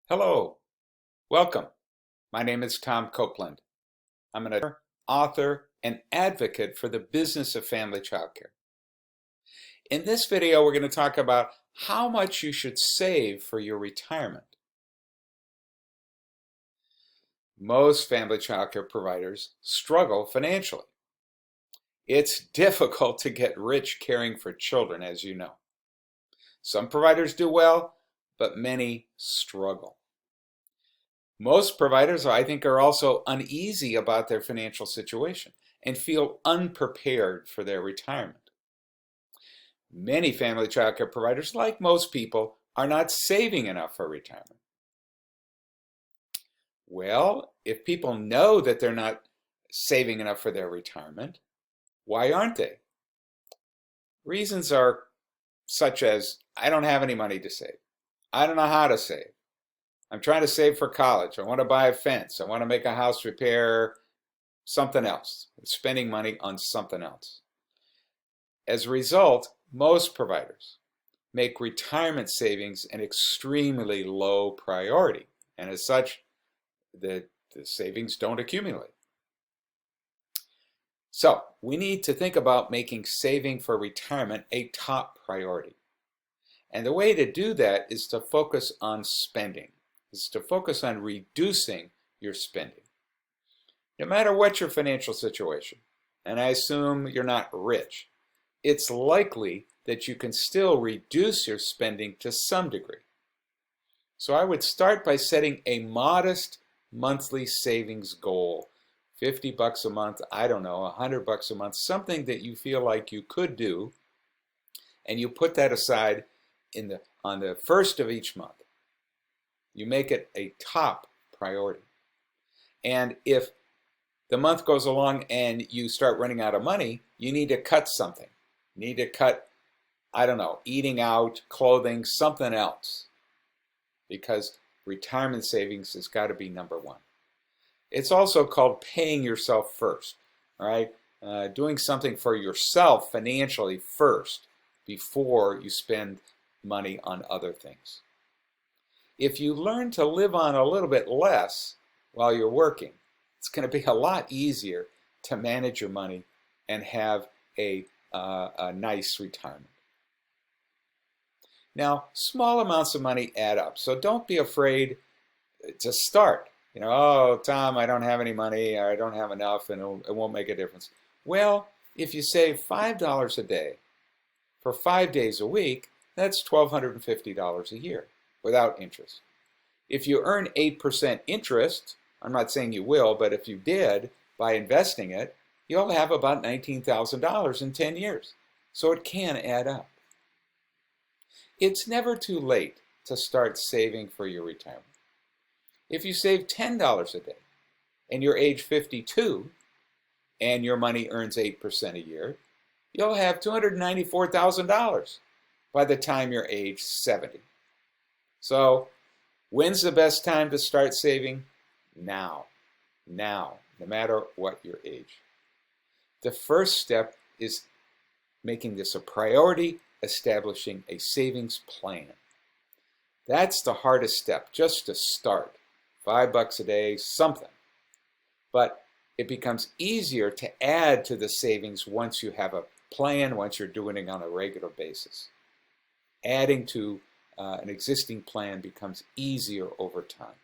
Hello, welcome. My name is Tom Copeland. I'm an author and advocate for the business of family childcare. In this video, we're going to talk about how much you should save for your retirement. Most family childcare providers struggle financially. It's difficult to get rich caring for children, as you know. Some providers do well, but many struggle. Most providers, I think, are also uneasy about their financial situation and feel unprepared for their retirement. Many family childcare providers, like most people, are not saving enough for retirement. Well, if people know that they're not saving enough for their retirement, why aren't they? Reasons are such as, I don't have any money to save. I don't know how to save. I'm trying to save for college. I want to buy a fence. I want to make a house repair, something else. Spending money on something else. As a result, most providers make retirement savings an extremely low priority, and as such, the savings don't accumulate. So we need to think about making saving for retirement a top priority. And the way to do that is to focus on spending, is to focus on reducing your spending. No matter what your financial situation, and I assume you're not rich, it's likely that you can still reduce your spending to some degree. So I would start by setting a modest monthly savings goal. 50 bucks a month, I don't know, 100 bucks a month, something that you feel like you could do, and you put that aside on the first of each month. You make it a top priority. And if the month goes along and you start running out of money, you need to cut something. You need to cut, I don't know, eating out, clothing, something else. Because retirement savings has got to be number one. It's also called paying yourself first, all right? Doing something for yourself financially first before you spend money on other things. If you learn to live on a little bit less while you're working, it's going to be a lot easier to manage your money and have a nice retirement. Now, small amounts of money add up, so don't be afraid to start. You know, oh, Tom, I don't have any money, or I don't have enough, and it won't make a difference. Well, if you save $5 a day for 5 days a week, that's $1,250 a year without interest. If you earn 8% interest, I'm not saying you will, but if you did, by investing it, you'll have about $19,000 in 10 years. So it can add up. It's never too late to start saving for your retirement. If you save $10 a day and you're age 52 and your money earns 8% a year, you'll have $294,000 by the time you're age 70. So when's the best time to start saving? Now, no matter what your age. The first step is making this a priority, establishing a savings plan. That's the hardest step, just to start. $5 a day, something. But it becomes easier to add to the savings once you have a plan, once you're doing it on a regular basis. Adding to an existing plan becomes easier over time.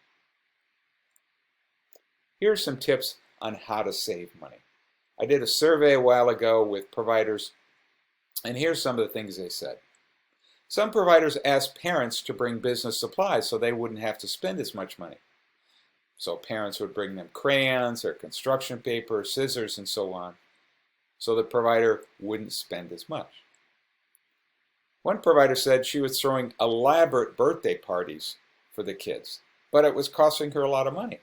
Here are some tips on how to save money. I did a survey a while ago with providers, and here's some of the things they said. Some providers asked parents to bring business supplies so they wouldn't have to spend as much money. So parents would bring them crayons or construction paper, scissors, and so on, so the provider wouldn't spend as much. One provider said she was throwing elaborate birthday parties for the kids, but it was costing her a lot of money.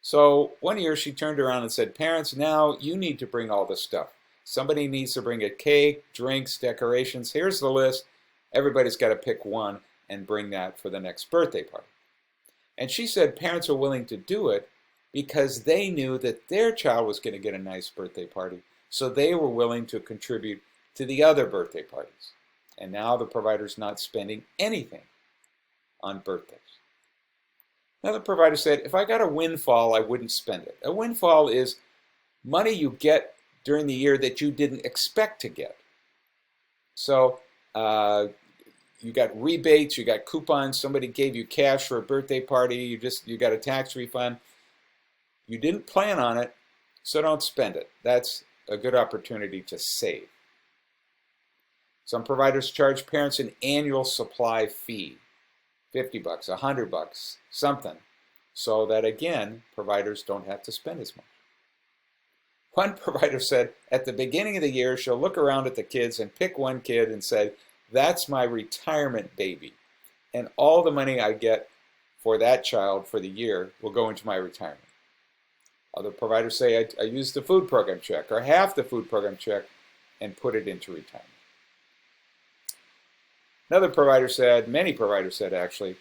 So one year she turned around and said, parents, now you need to bring all this stuff. Somebody needs to bring a cake, drinks, decorations. Here's the list. Everybody's got to pick one and bring that for the next birthday party. And she said parents are willing to do it because they knew that their child was going to get a nice birthday party, so they were willing to contribute to the other birthday parties. And now the provider's not spending anything on birthdays. Another provider said, if I got a windfall, I wouldn't spend it. A windfall is money you get during the year that you didn't expect to get. So you got rebates, you got coupons, somebody gave you cash for a birthday party, you got a tax refund. You didn't plan on it, so don't spend it. That's a good opportunity to save. Some providers charge parents an annual supply fee, 50 bucks, 100 bucks, something, so that again, providers don't have to spend as much. One provider said, at the beginning of the year, she'll look around at the kids and pick one kid and say, that's my retirement baby. And all the money I get for that child for the year will go into my retirement. Other providers say, I use the food program check or half the food program check and put it into retirement. Another provider said, many providers said actually,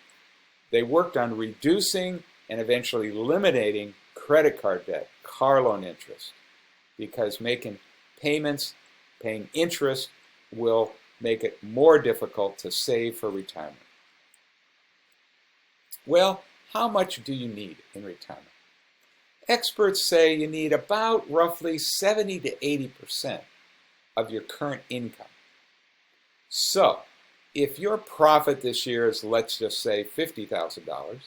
they worked on reducing and eventually eliminating credit card debt, car loan interest, because making payments, paying interest will make it more difficult to save for retirement. Well, how much do you need in retirement? Experts say you need about roughly 70 to 80% of your current income. So, if your profit this year is, let's just say, $50,000,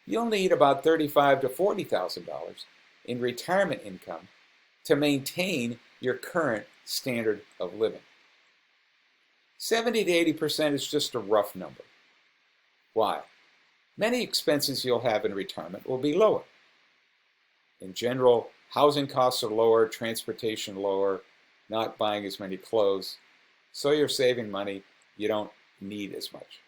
you'll need about $35,000 to $40,000 in retirement income to maintain your current standard of living. 70 to 80% is just a rough number. Why? Many expenses you'll have in retirement will be lower. In general, housing costs are lower, transportation lower, not buying as many clothes, so you're saving money you don't need as much.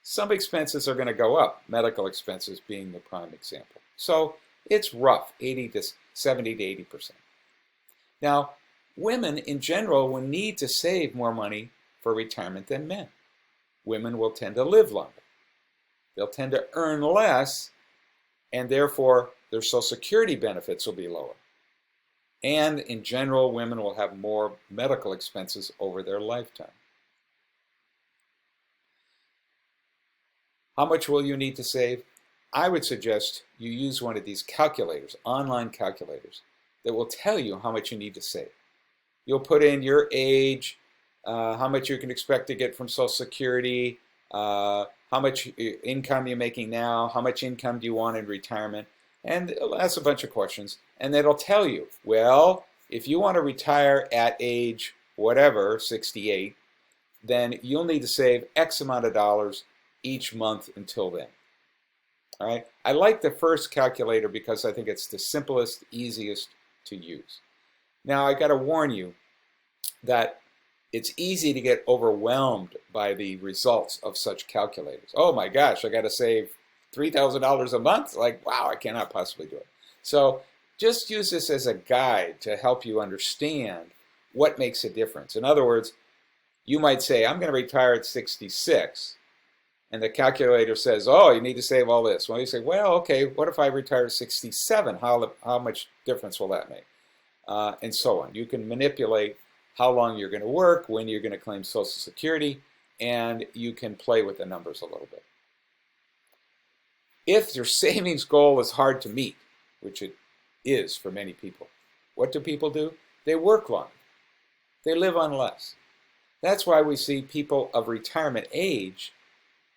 Some expenses are going to go up, medical expenses being the prime example. So it's rough, 70 to 80%. Now, women in general will need to save more money for retirement than men. Women will tend to live longer. They'll tend to earn less, and therefore their Social Security benefits will be lower. And in general, women will have more medical expenses over their lifetime. How much will you need to save? I would suggest you use one of these calculators, online calculators, that will tell you how much you need to save. You'll put in your age, how much you can expect to get from Social Security, how much income you're making now, how much income do you want in retirement, and it'll ask a bunch of questions, and it'll tell you, well, if you want to retire at age whatever, 68, then you'll need to save X amount of dollars each month until then. All right? I like the first calculator because I think it's the simplest, easiest to use. Now, I got to warn you that it's easy to get overwhelmed by the results of such calculators. Oh my gosh, I got to save $3,000 a month? Like, wow, I cannot possibly do it. So just use this as a guide to help you understand what makes a difference. In other words, you might say, I'm going to retire at 66. And the calculator says, oh, you need to save all this. Well, you say, well, okay, what if I retire at 67? How much difference will that make? And so on. You can manipulate how long you're going to work, when you're going to claim Social Security, and you can play with the numbers a little bit. If your savings goal is hard to meet, which it is for many people, what do people do? They work longer. They live on less. That's why we see people of retirement age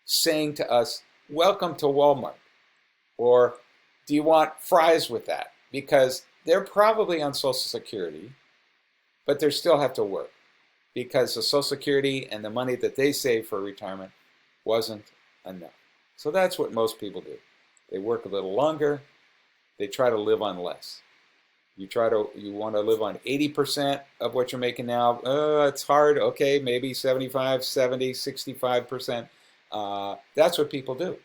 saying to us, welcome to Walmart, or do you want fries with that? Because they're probably on Social Security, but they still have to work because the Social Security and the money that they save for retirement wasn't enough. So that's what most people do. They work a little longer, they try to live on less. You want to live on 80% of what you're making now. It's hard. Okay, maybe 75, 70, 65%. That's what people do.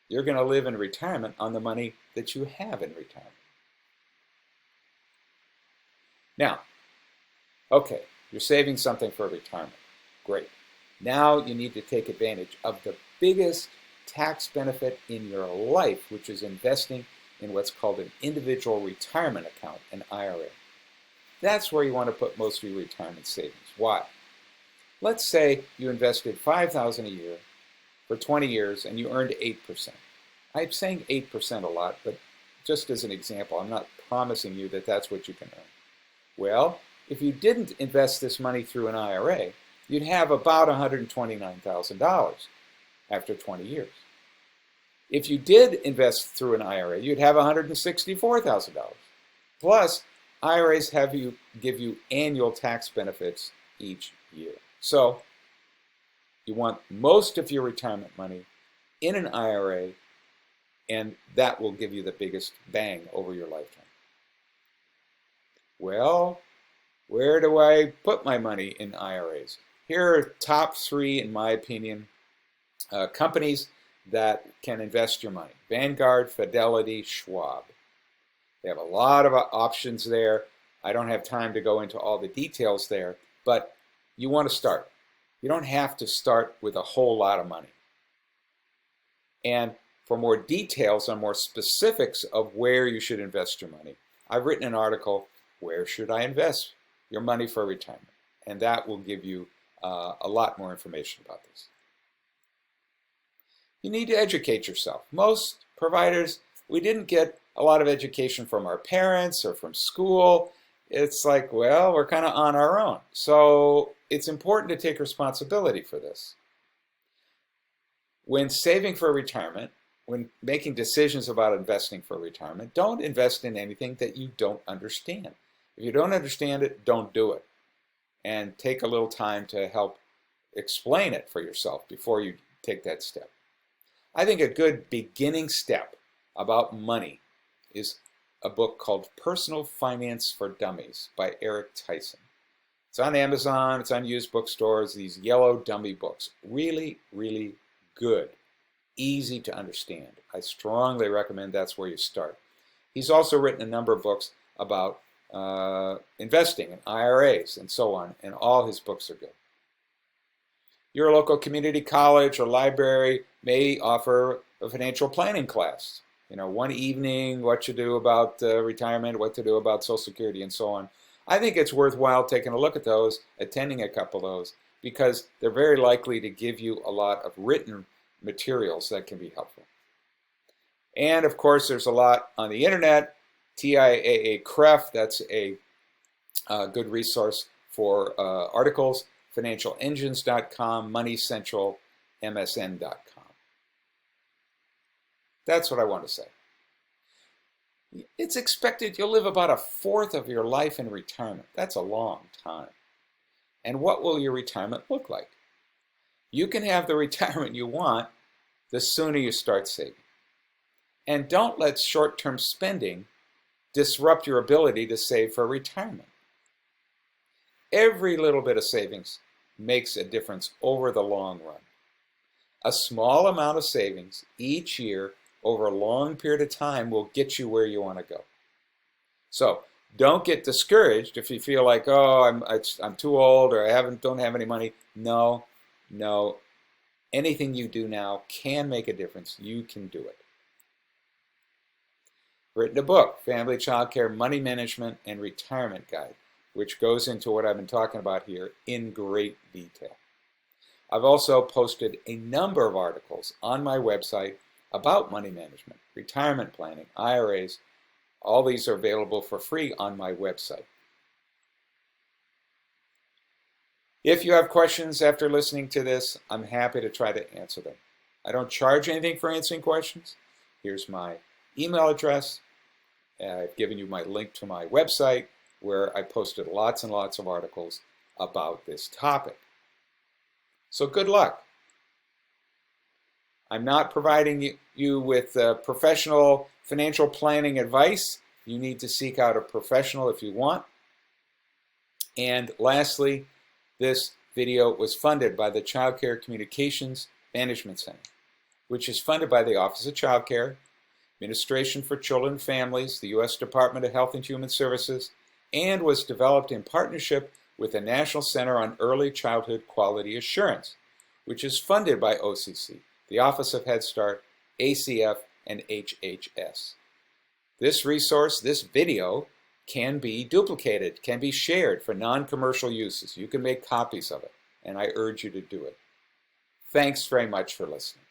You're going to live in retirement on the money that you have in retirement. Now, okay, you're saving something for retirement. Great. Now you need to take advantage of the biggest tax benefit in your life, which is investing in what's called an individual retirement account, an IRA. That's where you want to put most of your retirement savings. Why? Let's say you invested $5,000 a year for 20 years and you earned 8%. I'm saying 8% a lot, but just as an example, I'm not promising you that that's what you can earn. Well, if you didn't invest this money through an IRA, you'd have about $129,000 after 20 years. If you did invest through an IRA, you'd have $164,000. Plus, IRAs give you annual tax benefits each year. So, you want most of your retirement money in an IRA, and that will give you the biggest bang over your lifetime. Well, where do I put my money in IRAs? Here are top 3, in my opinion, companies that can invest your money. Vanguard, Fidelity, Schwab. They have a lot of options there. I don't have time to go into all the details there, but you want to start. You don't have to start with a whole lot of money. And for more details on more specifics of where you should invest your money, I've written an article, Where Should I Invest Your Money for Retirement? And that will give you a lot more information about this. You need to educate yourself. Most providers, we didn't get a lot of education from our parents or from school. It's like, well, we're kind of on our own. So it's important to take responsibility for this. When saving for retirement, when making decisions about investing for retirement, don't invest in anything that you don't understand. If you don't understand it, don't do it. And take a little time to help explain it for yourself before you take that step. I think a good beginning step about money is a book called Personal Finance for Dummies by Eric Tyson. It's on Amazon, it's on used bookstores, these yellow dummy books. Really, really good. Easy to understand. I strongly recommend that's where you start. He's also written a number of books about investing in IRAs and so on, and all his books are good. Your local community college or library may offer a financial planning class. You know, one evening, what to do about retirement, what to do about Social Security, and so on. I think it's worthwhile taking a look at those, attending a couple of those, because they're very likely to give you a lot of written materials that can be helpful. And of course, there's a lot on the internet. TIAA-CREF, that's a good resource for articles. FinancialEngines.com, MoneyCentral, MSN.com. That's what I want to say. It's expected you'll live about 1/4 of your life in retirement. That's a long time. And what will your retirement look like? You can have the retirement you want the sooner you start saving. And don't let short-term spending disrupt your ability to save for retirement. Every little bit of savings makes a difference over the long run. A small amount of savings each year over a long period of time will get you where you want to go. So don't get discouraged if you feel like, oh, I'm too old or don't have any money. No. Anything you do now can make a difference. You can do it. Written a book, Family Child Care, Money Management, and Retirement Guide, which goes into what I've been talking about here in great detail. I've also posted a number of articles on my website about money management, retirement planning, IRAs. All these are available for free on my website. If you have questions after listening to this, I'm happy to try to answer them. I don't charge anything for answering questions. Here's my email address. I've given you my link to my website where I posted lots and lots of articles about this topic. So good luck. I'm not providing you with professional financial planning advice. You need to seek out a professional if you want. And lastly, this video was funded by the Child Care Communications Management Center, which is funded by the Office of Child Care, Administration for Children and Families, the U.S. Department of Health and Human Services, and was developed in partnership with the National Center on Early Childhood Quality Assurance, which is funded by OCC, the Office of Head Start, ACF, and HHS. This resource, this video, can be duplicated, can be shared for non-commercial uses. You can make copies of it, and I urge you to do it. Thanks very much for listening.